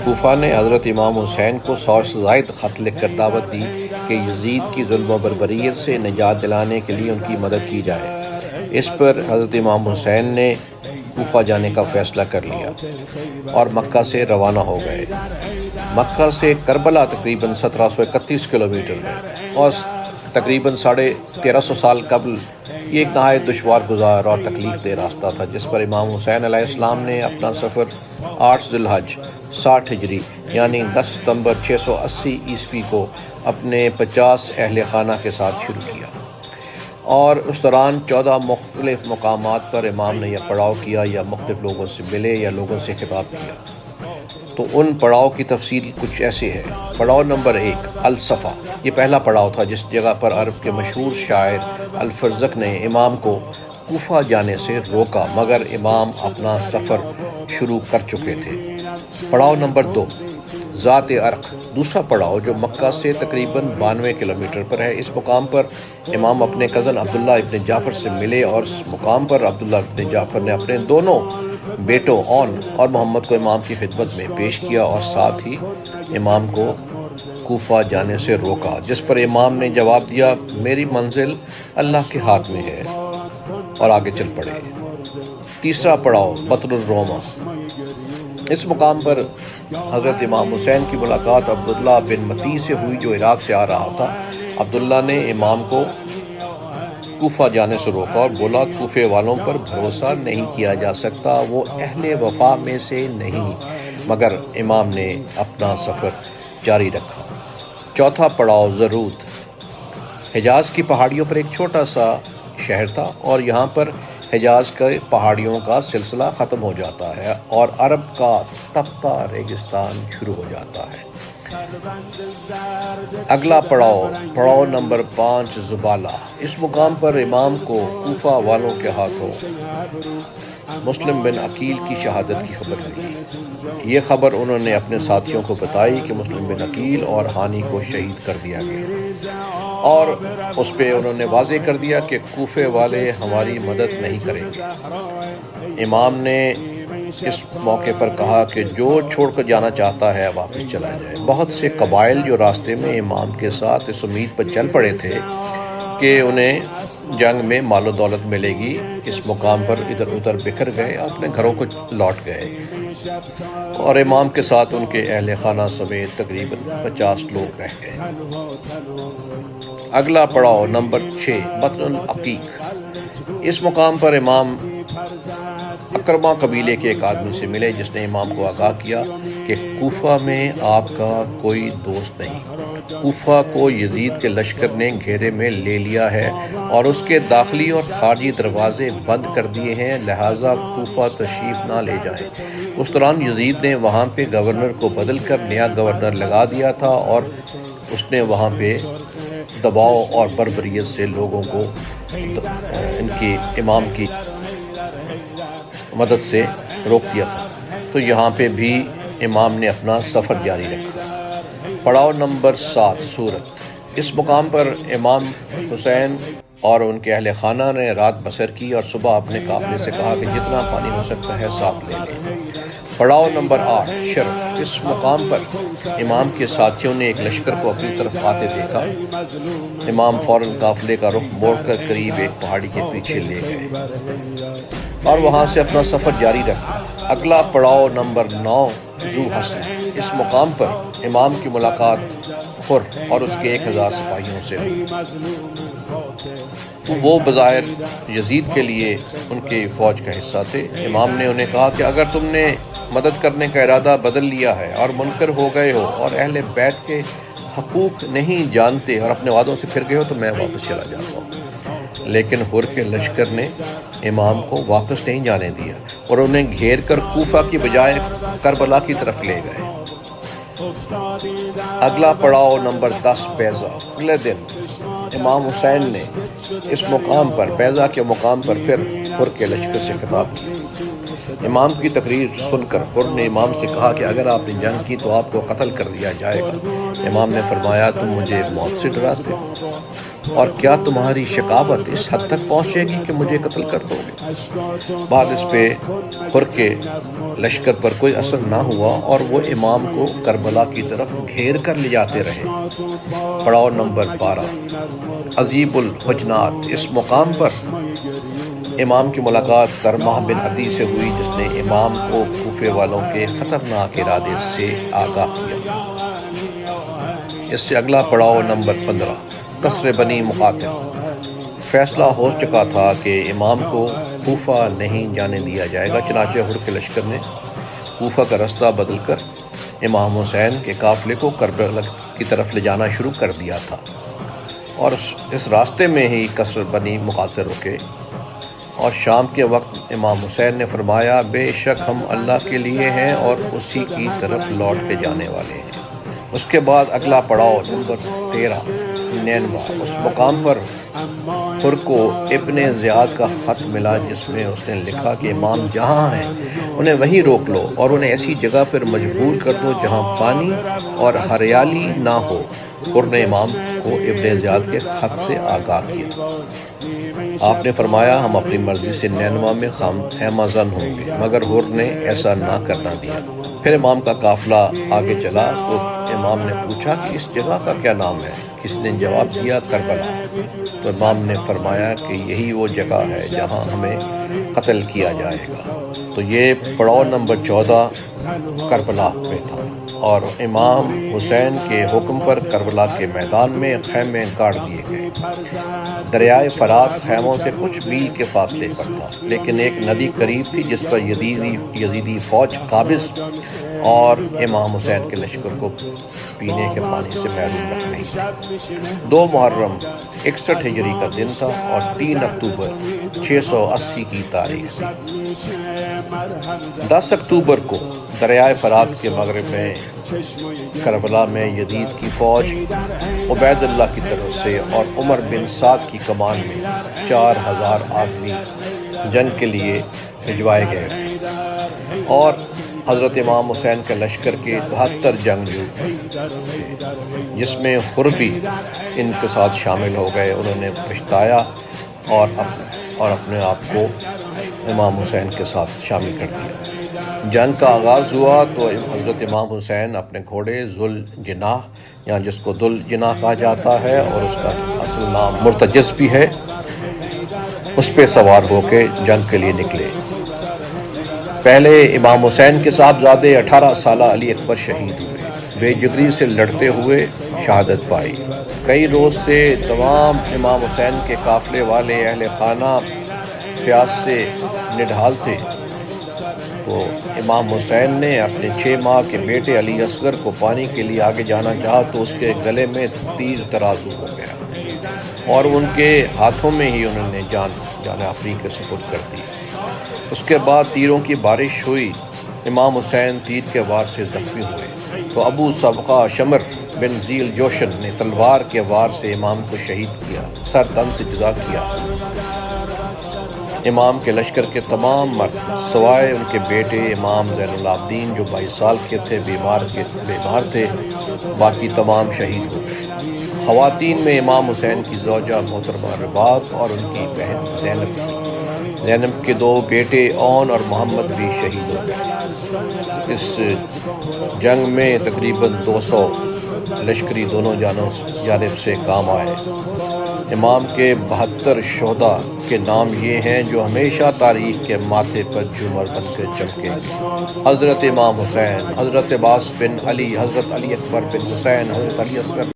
کوفہ نے حضرت امام حسین کو 100 سے زائد خط لکھ کر دعوت دی کہ یزید کی ظلم و بربریت سے نجات دلانے کے لیے ان کی مدد کی جائے۔ اس پر حضرت امام حسین نے کوفہ جانے کا فیصلہ کر لیا اور مکہ سے روانہ ہو گئے۔ مکہ سے کربلا تقریباً 1731 کلومیٹر ہے اور تقریباً 1350 سال قبل یہ ایک نہایت دشوار گزار اور تکلیف دہ راستہ تھا، جس پر امام حسین علیہ السلام نے اپنا سفر 8 ذی الحج 60 ہجری یعنی 10 ستمبر 680 عیسوی کو اپنے 50 اہل خانہ کے ساتھ شروع کیا، اور اس دوران 14 مختلف مقامات پر امام نے یہ پڑاؤ کیا یا مختلف لوگوں سے ملے یا لوگوں سے خطاب کیا۔ تو ان پڑاؤ کی تفصیل کچھ ایسے ہے۔ پڑاؤ نمبر 1 الصفا، یہ پہلا پڑاؤ تھا جس جگہ پر عرب کے مشہور شاعر الفرزق نے امام کو کوفہ جانے سے روکا، مگر امام اپنا سفر شروع کر چکے تھے۔ پڑاؤ نمبر 2 ذات عرق، دوسرا پڑاؤ جو مکہ سے تقریباً 92 کلومیٹر پر ہے۔ اس مقام پر امام اپنے کزن عبداللہ ابن جعفر سے ملے اور اس مقام پر عبداللہ ابن جعفر نے اپنے دونوں بیٹوں اون اور محمد کو امام کی خدمت میں پیش کیا اور ساتھ ہی امام کو کوفہ جانے سے روکا، جس پر امام نے جواب دیا میری منزل اللہ کے ہاتھ میں ہے، اور آگے چل پڑے۔ تیسرا پڑاؤ بطن الروما، اس مقام پر حضرت امام حسین کی ملاقات عبداللہ بن متی سے ہوئی جو عراق سے آ رہا تھا۔ عبداللہ نے امام کو کوفہ جانے سے روکا اور بولا کوفے والوں پر بھروسہ نہیں کیا جا سکتا، وہ اہل وفا میں سے نہیں، مگر امام نے اپنا سفر جاری رکھا۔ چوتھا پڑاؤ زرود، حجاز کی پہاڑیوں پر ایک چھوٹا سا شہر تھا اور یہاں پر حجاز کے پہاڑیوں کا سلسلہ ختم ہو جاتا ہے اور عرب کا تپتا ریگستان شروع ہو جاتا ہے۔ اگلا پڑاؤ نمبر 5 زبالہ، اس مقام پر امام کو کوفہ والوں کے ہاتھوں مسلم بن عقیل کی شہادت کی خبر ملی۔ یہ خبر انہوں نے اپنے ساتھیوں کو بتائی کہ مسلم بن عقیل اور ہانی کو شہید کر دیا گیا، اور اس پہ انہوں نے واضح کر دیا کہ کوفے والے ہماری مدد نہیں کریں گے۔ امام نے اس موقع پر کہا کہ جو چھوڑ کر جانا چاہتا ہے واپس چلا جائے۔ بہت سے قبائل جو راستے میں امام کے ساتھ اس امید پر چل پڑے تھے کہ انہیں جنگ میں مال و دولت ملے گی، اس مقام پر ادھر ادھر بکھر گئے، اپنے گھروں کو لوٹ گئے، اور امام کے ساتھ ان کے اہل خانہ سمیت تقریباً 50 لوگ رہ گئے۔ اگلا پڑاؤ نمبر 6 بطن العقیق، اس مقام پر امام اکرما قبیلے کے ایک آدمی سے ملے جس نے امام کو آگاہ کیا کہ کوفہ میں آپ کا کوئی دوست نہیں، کوفہ کو یزید کے لشکر نے گھیرے میں لے لیا ہے اور اس کے داخلی اور خارجی دروازے بند کر دیے ہیں، لہٰذا کوفہ تشریف نہ لے جائیں۔ اس دوران یزید نے وہاں پہ گورنر کو بدل کر نیا گورنر لگا دیا تھا اور اس نے وہاں پہ دباؤ اور بربریت سے لوگوں کو ان کی امام کی مدد سے روک دیا تھا، تو یہاں پہ بھی امام نے اپنا سفر جاری رکھا۔ پڑاؤ نمبر 7 سورت، اس مقام پر امام حسین اور ان کے اہل خانہ نے رات بسر کی اور صبح اپنے قافلے سے کہا کہ جتنا پانی ہو سکتا ہے ساتھ لے لیں۔ پڑاؤ نمبر 8 شرف، اس مقام پر امام کے ساتھیوں نے ایک لشکر کو اپنی طرف آتے دیکھا، امام فوراً قافلے کا رخ موڑ کر قریب ایک پہاڑی کے پیچھے لے گئے اور وہاں سے اپنا سفر جاری رکھا۔ اگلا پڑاؤ نمبر 9 ذو حسن، اس مقام پر امام کی ملاقات خر اور اس کے 1000 سپاہیوں سے ہوئی۔ وہ بظاہر یزید کے لیے ان کے فوج کا حصہ تھے۔ امام نے انہیں کہا کہ اگر تم نے مدد کرنے کا ارادہ بدل لیا ہے اور منکر ہو گئے ہو اور اہل بیت کے حقوق نہیں جانتے اور اپنے وعدوں سے پھر گئے ہو تو میں واپس چلا جاتا ہوں۔ لیکن ہر کے لشکر نے امام کو واپس نہیں جانے دیا اور انہیں گھیر کر کوفہ کی بجائے کربلا کی طرف لے گئے۔ اگلا پڑاؤ نمبر 10 بیضہ، اگلے دن امام حسین نے اس مقام پر بیضہ کے مقام پر پھر ہر کے لشکر سے خطاب کیا امام کی تقریر سن کر حر نے امام سے کہا کہ اگر آپ نے جنگ کی تو آپ کو قتل کر دیا جائے گا۔ امام نے فرمایا تم مجھے موت سے ڈراتے ہو، اور کیا تمہاری شقاوت اس حد تک پہنچے گی کہ مجھے قتل کر دو گے؟ بعد اس پہ حر کے لشکر پر کوئی اثر نہ ہوا اور وہ امام کو کربلا کی طرف گھیر کر لے جاتے رہے۔ پڑاؤ نمبر 12، عذیب الحجنات۔ اس مقام پر امام کی ملاقات طرمہ بن عدی سے ہوئی، جس نے امام کو کوفے والوں کے خطرناک ارادے سے آگاہ کیا۔ اس سے اگلا پڑاؤ نمبر 15، قصر بنی مقاتل۔ فیصلہ ہو چکا تھا کہ امام کو کوفہ نہیں جانے دیا جائے گا، چنانچہ حر کے لشکر نے کوفہ کا رستہ بدل کر امام حسین کے قافلے کو کربلا کی طرف لے جانا شروع کر دیا تھا، اور اس راستے میں ہی قصر بنی مقاتل رکے، اور شام کے وقت امام حسین نے فرمایا بے شک ہم اللہ کے لیے ہیں اور اسی کی طرف لوٹ کے جانے والے ہیں۔ اس کے بعد اگلا پڑاؤ نمبر 13، نینوا۔ اس مقام پر حر کو ابن زیاد کا خط ملا، جس میں اس نے لکھا کہ امام جہاں ہیں انہیں وہیں روک لو اور انہیں ایسی جگہ پر مجبور کر دو جہاں پانی اور ہریالی نہ ہو۔ حر نے امام کو ابن زیاد کے خط سے آگاہ کیا۔ آپ نے فرمایا ہم اپنی مرضی سے نینوا میں خیمہ زن ہوں گے، مگر حر نے ایسا نہ کرنا دیا۔ پھر امام کا قافلہ آگے چلا تو امام نے پوچھا کہ اس جگہ کا کیا نام ہے؟ کس نے جواب دیا کربلا۔ تو امام نے فرمایا کہ یہی وہ جگہ ہے جہاں ہمیں قتل کیا جائے گا۔ تو یہ پڑاؤ نمبر 14 کربلا میں تھا، اور امام حسین کے حکم پر کربلا کے میدان میں خیمے گاڑ دیے گئے۔ دریائے فرات خیموں سے کچھ میل کے فاصلے پر تھا، لیکن ایک ندی قریب تھی جس پر یزیدی فوج قابض اور امام حسین کے لشکر کو پینے کے پانی سے محروم رکھ رہی تھی۔ 2 محرم 61 ہجری کا دن تھا اور 3 اکتوبر 680 کی تاریخ تھی۔ 10 اکتوبر کو دریائے فرات کے مغرب میں کربلا میں یزید کی فوج عبید اللہ کی طرف سے اور عمر بن سعد کی کمان میں 4000 آدمی جنگ کے لیے بھجوائے گئے تھے، اور حضرت امام حسین کے لشکر کے 72 جنگجو تھے، جس میں حر بھی ان کے ساتھ شامل ہو گئے۔ انہوں نے پچھتایا اور اپنے آپ کو امام حسین کے ساتھ شامل کر دیا۔ جنگ کا آغاز ہوا تو حضرت امام حسین اپنے گھوڑے ذوالجناح، یا جس کو ذوالجناح کہا جاتا ہے اور اس کا اصل نام مرتجز بھی ہے، اس پہ سوار ہو کے جنگ کے لیے نکلے۔ پہلے امام حسین کے صاحبزادے 18 سالہ علی اکبر شہید ہوئے، بے جگری سے لڑتے ہوئے شہادت پائی۔ کئی روز سے تمام امام حسین کے قافلے والے اہل خانہ پیاس سے نڈھال تھے، تو امام حسین نے اپنے 6 ماہ کے بیٹے علی اصغر کو پانی کے لیے آگے جانا چاہا تو اس کے گلے میں تیر ترازو ہو گیا، اور ان کے ہاتھوں میں ہی انہوں نے جان آفری کے سپرد کر دی۔ اس کے بعد تیروں کی بارش ہوئی، امام حسین تیر کے وار سے زخمی ہوئے تو ابو سبقہ شمر بن ذیل جوشن نے تلوار کے وار سے امام کو شہید کیا، سر تن سے جدا کیا۔ امام کے لشکر کے تمام مرد سوائے ان کے بیٹے امام زین العابدین جو 22 سال کے تھے بیمار تھے، باقی تمام شہید ہو گئے۔ خواتین میں امام حسین کی زوجہ محترمہ رباط اور ان کی بہن زینب تھی۔ زینب کے 2 بیٹے اون اور محمد بھی شہید ہو گئے۔ اس جنگ میں تقریباً 200 لشکری دونوں جانب سے کام آئے۔ امام کے 72 شہداء کے نام یہ ہیں جو ہمیشہ تاریخ کے ماتھے پر جھومر بن کر چمکیں گے: حضرت امام حسین، حضرت عباس بن علی، حضرت علی اکبر بن حسین، حضرت علی اصغر